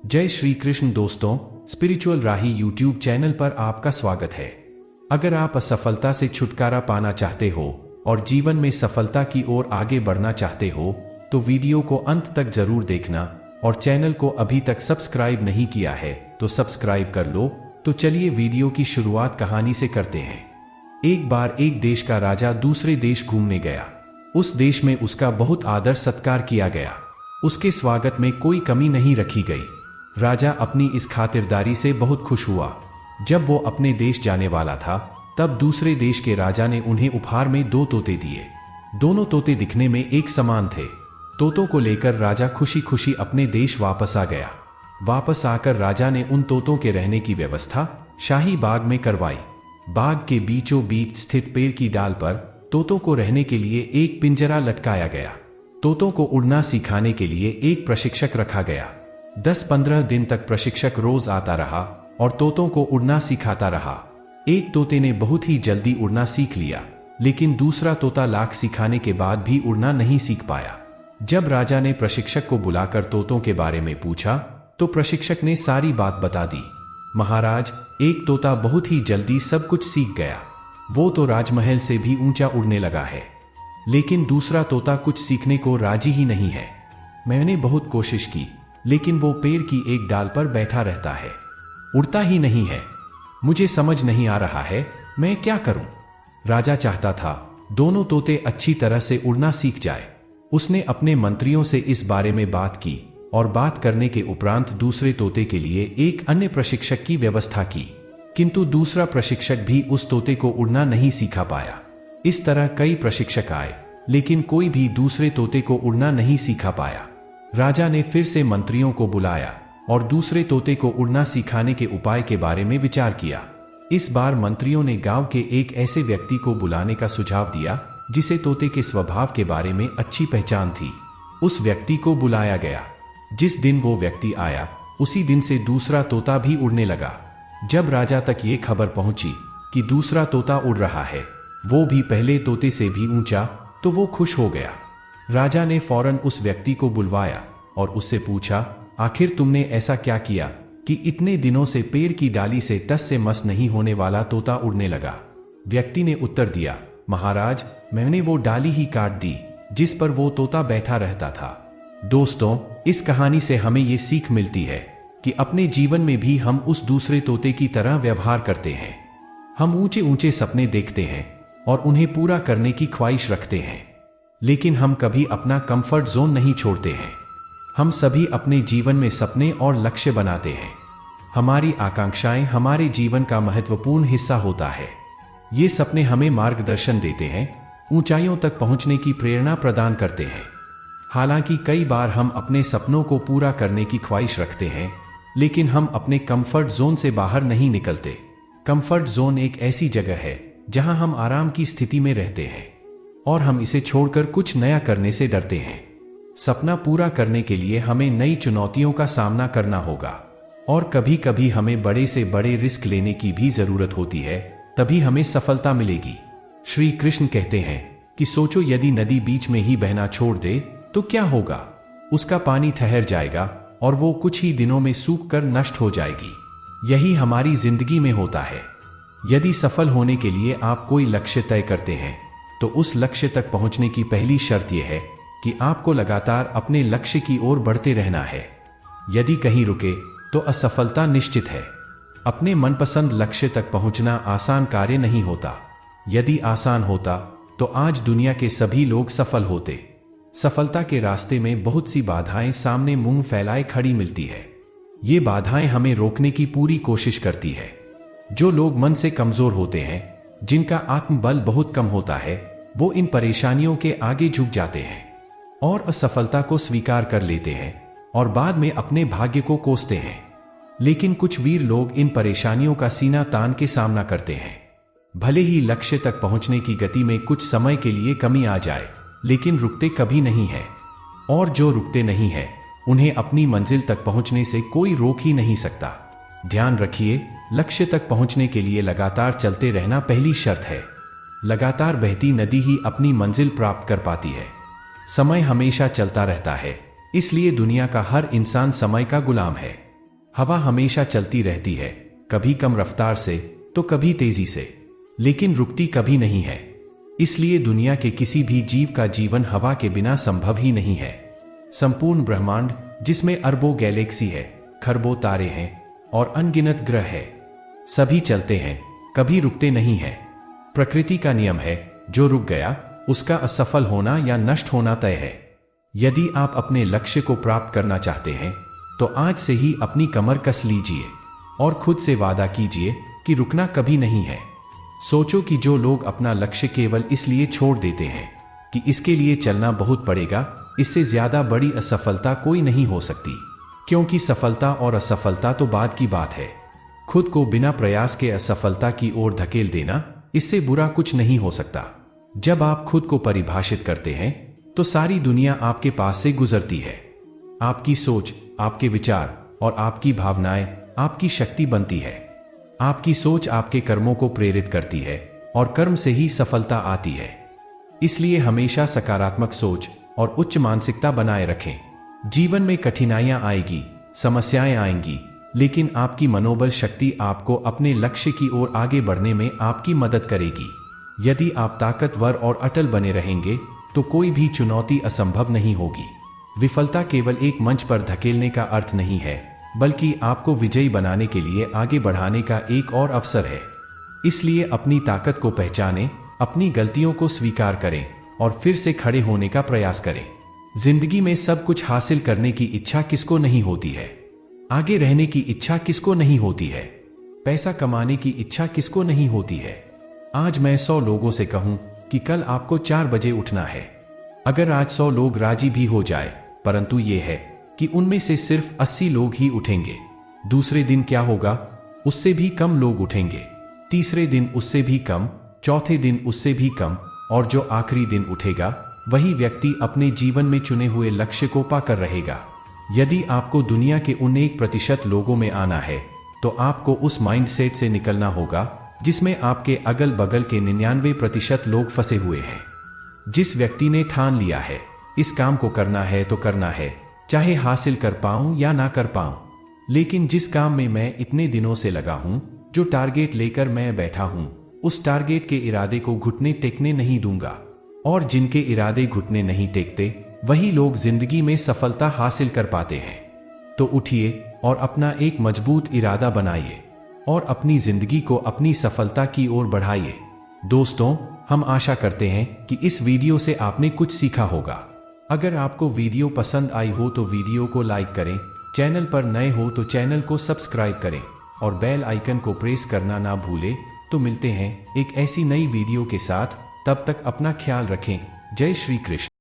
जय श्री कृष्ण दोस्तों, स्पिरिचुअल राही YouTube channel पर आपका स्वागत है। अगर आप असफलता से छुटकारा पाना चाहते हो और जीवन में सफलता की ओर आगे बढ़ना चाहते हो तो वीडियो को अंत तक जरूर देखना और चैनल को अभी तक सब्सक्राइब नहीं किया है तो सब्सक्राइब कर लो। तो चलिए वीडियो की शुरुआत कहानी से करते हैं। एक बार एक देश का राजा दूसरे देश घूमने गया। उस देश में उसका बहुत आदर सत्कार किया गया। उसके स्वागत में कोई कमी नहीं रखी गई। राजा अपनी इस खातिरदारी से बहुत खुश हुआ। जब वो अपने देश जाने वाला था तब दूसरे देश के राजा ने उन्हें उपहार में 2 तोते दिए। दोनों तोते दिखने में एक समान थे। तोतों को लेकर राजा खुशी खुशी अपने देश वापस आ गया। वापस आकर राजा ने उन तोतों के रहने की व्यवस्था शाही बाग में करवाई। बाग के बीचों बीच स्थित पेड़ की डाल पर तोतों को रहने के लिए एक पिंजरा लटकाया गया। तोतों को उड़ना सिखाने के लिए एक प्रशिक्षक रखा गया। 10-15 दिन तक प्रशिक्षक रोज आता रहा और तोतों को उड़ना सिखाता रहा। एक तोते ने बहुत ही जल्दी उड़ना सीख लिया, लेकिन दूसरा तोता लाख सिखाने के बाद भी उड़ना नहीं सीख पाया। जब राजा ने प्रशिक्षक को बुलाकर तोतों के बारे में पूछा तो प्रशिक्षक ने सारी बात बता दी। महाराज, एक तोता बहुत ही जल्दी सब कुछ सीख गया। वो तो राजमहल से भी ऊंचा उड़ने लगा है, लेकिन दूसरा तोता कुछ सीखने को राजी ही नहीं है। मैंने बहुत कोशिश की, लेकिन वो पेड़ की एक डाल पर बैठा रहता है, उड़ता ही नहीं है। मुझे समझ नहीं आ रहा है मैं क्या करूं। राजा चाहता था दोनों तोते अच्छी तरह से उड़ना सीख जाए। उसने अपने मंत्रियों से इस बारे में बात की और बात करने के उपरांत दूसरे तोते के लिए एक अन्य प्रशिक्षक की व्यवस्था की, किंतु दूसरा प्रशिक्षक भी उस तोते को उड़ना नहीं सीखा पाया। इस तरह कई प्रशिक्षक आए, लेकिन कोई भी दूसरे तोते को उड़ना नहीं सीखा पाया। राजा ने फिर से मंत्रियों को बुलाया और दूसरे तोते को उड़ना सिखाने के उपाय के बारे में विचार किया। इस बार मंत्रियों ने गांव के एक ऐसे व्यक्ति को बुलाने का सुझाव दिया जिसे तोते के स्वभाव के बारे में अच्छी पहचान थी। उस व्यक्ति को बुलाया गया। जिस दिन वो व्यक्ति आया उसी दिन से दूसरा तोता भी उड़ने लगा। जब राजा तक ये खबर पहुंची कि दूसरा तोता उड़ रहा है, वो भी पहले तोते से भी ऊंचा, तो वो खुश हो गया। राजा ने फौरन उस व्यक्ति को बुलवाया और उससे पूछा, आखिर तुमने ऐसा क्या किया कि इतने दिनों से पेड़ की डाली से टस से मस नहीं होने वाला तोता उड़ने लगा। व्यक्ति ने उत्तर दिया, महाराज, मैंने वो डाली ही काट दी जिस पर वो तोता बैठा रहता था। दोस्तों, इस कहानी से हमें ये सीख मिलती है कि अपने जीवन में भी हम उस दूसरे तोते की तरह व्यवहार करते हैं। हम ऊंचे ऊंचे सपने देखते हैं और उन्हें पूरा करने की ख्वाहिश रखते हैं, लेकिन हम कभी अपना कंफर्ट जोन नहीं छोड़ते हैं। हम सभी अपने जीवन में सपने और लक्ष्य बनाते हैं। हमारी आकांक्षाएं हमारे जीवन का महत्वपूर्ण हिस्सा होता है। ये सपने हमें मार्गदर्शन देते हैं, ऊंचाइयों तक पहुंचने की प्रेरणा प्रदान करते हैं। हालांकि कई बार हम अपने सपनों को पूरा करने की ख्वाहिश रखते हैं, लेकिन हम अपने कंफर्ट जोन से बाहर नहीं निकलते। कंफर्ट जोन एक ऐसी जगह है जहां हम आराम की स्थिति में रहते हैं और हम इसे छोड़कर कुछ नया करने से डरते हैं। सपना पूरा करने के लिए हमें नई चुनौतियों का सामना करना होगा और कभी कभी हमें बड़े से बड़े रिस्क लेने की भी जरूरत होती है, तभी हमें सफलता मिलेगी। श्री कृष्ण कहते हैं कि सोचो, यदि नदी बीच में ही बहना छोड़ दे तो क्या होगा। उसका पानी ठहर जाएगा और वो कुछ ही दिनों में सूख कर नष्ट हो जाएगी। यही हमारी जिंदगी में होता है। यदि सफल होने के लिए आप कोई लक्ष्य तय करते हैं तो उस लक्ष्य तक पहुंचने की पहली शर्त यह है कि आपको लगातार अपने लक्ष्य की ओर बढ़ते रहना है। यदि कहीं रुके तो असफलता निश्चित है। अपने मनपसंद लक्ष्य तक पहुंचना आसान कार्य नहीं होता। यदि आसान होता तो आज दुनिया के सभी लोग सफल होते। सफलता के रास्ते में बहुत सी बाधाएं सामने मुंह फैलाए खड़ी मिलती है। ये बाधाएं हमें रोकने की पूरी कोशिश करती है। जो लोग मन से कमजोर होते हैं, जिनका आत्मबल बहुत कम होता है, वो इन परेशानियों के आगे झुक जाते हैं और असफलता को स्वीकार कर लेते हैं और बाद में अपने भाग्य को कोसते हैं। लेकिन कुछ वीर लोग इन परेशानियों का सीना तान के सामना करते हैं। भले ही लक्ष्य तक पहुंचने की गति में कुछ समय के लिए कमी आ जाए, लेकिन रुकते कभी नहीं है। और जो रुकते नहीं है उन्हें अपनी मंजिल तक पहुंचने से कोई रोक ही नहीं सकता। ध्यान रखिए, लक्ष्य तक पहुंचने के लिए लगातार चलते रहना पहली शर्त है। लगातार बहती नदी ही अपनी मंजिल प्राप्त कर पाती है। समय हमेशा चलता रहता है, इसलिए दुनिया का हर इंसान समय का गुलाम है। हवा हमेशा चलती रहती है, कभी कम रफ्तार से तो कभी तेजी से, लेकिन रुकती कभी नहीं है। इसलिए दुनिया के किसी भी जीव का जीवन हवा के बिना संभव ही नहीं है। संपूर्ण ब्रह्मांड, जिसमें अरबों गैलेक्सी है, खरबों तारे हैं और अनगिनत ग्रह है, सभी चलते हैं, कभी रुकते नहीं हैं। प्रकृति का नियम है, जो रुक गया उसका असफल होना या नष्ट होना तय है। यदि आप अपने लक्ष्य को प्राप्त करना चाहते हैं तो आज से ही अपनी कमर कस लीजिए और खुद से वादा कीजिए कि रुकना कभी नहीं है। सोचो कि जो लोग अपना लक्ष्य केवल इसलिए छोड़ देते हैं कि इसके लिए चलना बहुत पड़ेगा, इससे ज्यादा बड़ी असफलता कोई नहीं हो सकती। क्योंकि सफलता और असफलता तो बाद की बात है। खुद को बिना प्रयास के असफलता की ओर धकेल देना, इससे बुरा कुछ नहीं हो सकता। जब आप खुद को परिभाषित करते हैं तो सारी दुनिया आपके पास से गुजरती है। आपकी सोच, आपके विचार और आपकी भावनाएं आपकी शक्ति बनती है। आपकी सोच आपके कर्मों को प्रेरित करती है और कर्म से ही सफलता आती है। इसलिए हमेशा सकारात्मक सोच और उच्च मानसिकता बनाए रखें। जीवन में कठिनाइयां आएगी, समस्याएं आएंगी, लेकिन आपकी मनोबल शक्ति आपको अपने लक्ष्य की ओर आगे बढ़ने में आपकी मदद करेगी। यदि आप ताकतवर और अटल बने रहेंगे तो कोई भी चुनौती असंभव नहीं होगी। विफलता केवल एक मंच पर धकेलने का अर्थ नहीं है, बल्कि आपको विजयी बनाने के लिए आगे बढ़ाने का एक और अवसर है। इसलिए अपनी ताकत को पहचानें, अपनी गलतियों को स्वीकार करें और फिर से खड़े होने का प्रयास करें। जिंदगी में सब कुछ हासिल करने की इच्छा किसको नहीं होती है? आगे रहने की इच्छा किसको नहीं होती है? पैसा कमाने की इच्छा किसको नहीं होती है? आज मैं 100 लोगों से कहूं कि कल आपको 4 बजे उठना है। अगर आज 100 लोग राजी भी हो जाए, परंतु ये है कि उनमें से सिर्फ 80 लोग ही उठेंगे। दूसरे दिन क्या होगा? उससे भी कम लोग उठेंगे। तीसरे दिन उससे भी कम, चौथे दिन उससे भी कम, और जो आखिरी दिन उठेगा वही व्यक्ति अपने जीवन में चुने हुए लक्ष्य को पाकर रहेगा। यदि आपको दुनिया के उन 1% लोगों में आना है तो आपको उस माइंडसेट से निकलना होगा जिसमें आपके अगल बगल के 99% लोग फंसे हुए हैं। जिस व्यक्ति ने ठान लिया है इस काम को करना है तो करना है, चाहे हासिल कर पाऊं या ना कर पाऊं। लेकिन जिस काम में मैं इतने दिनों से लगा हूं, जो टारगेट लेकर मैं बैठा हूं, उस टारगेट के इरादे को घुटने टेकने नहीं दूंगा। और जिनके इरादे घुटने नहीं टेकते वही लोग जिंदगी में सफलता हासिल कर पाते हैं। तो उठिए और अपना एक मजबूत इरादा बनाइए और अपनी जिंदगी को अपनी सफलता की ओर बढ़ाइए। दोस्तों, हम आशा करते हैं कि इस वीडियो से आपने कुछ सीखा होगा। अगर आपको वीडियो पसंद आई हो तो वीडियो को लाइक करें, चैनल पर नए हो तो चैनल को सब्सक्राइब करें और बेल आइकन को प्रेस करना ना भूलें। तो मिलते हैं एक ऐसी नई वीडियो के साथ, तब तक अपना ख्याल रखें। जय श्री कृष्ण।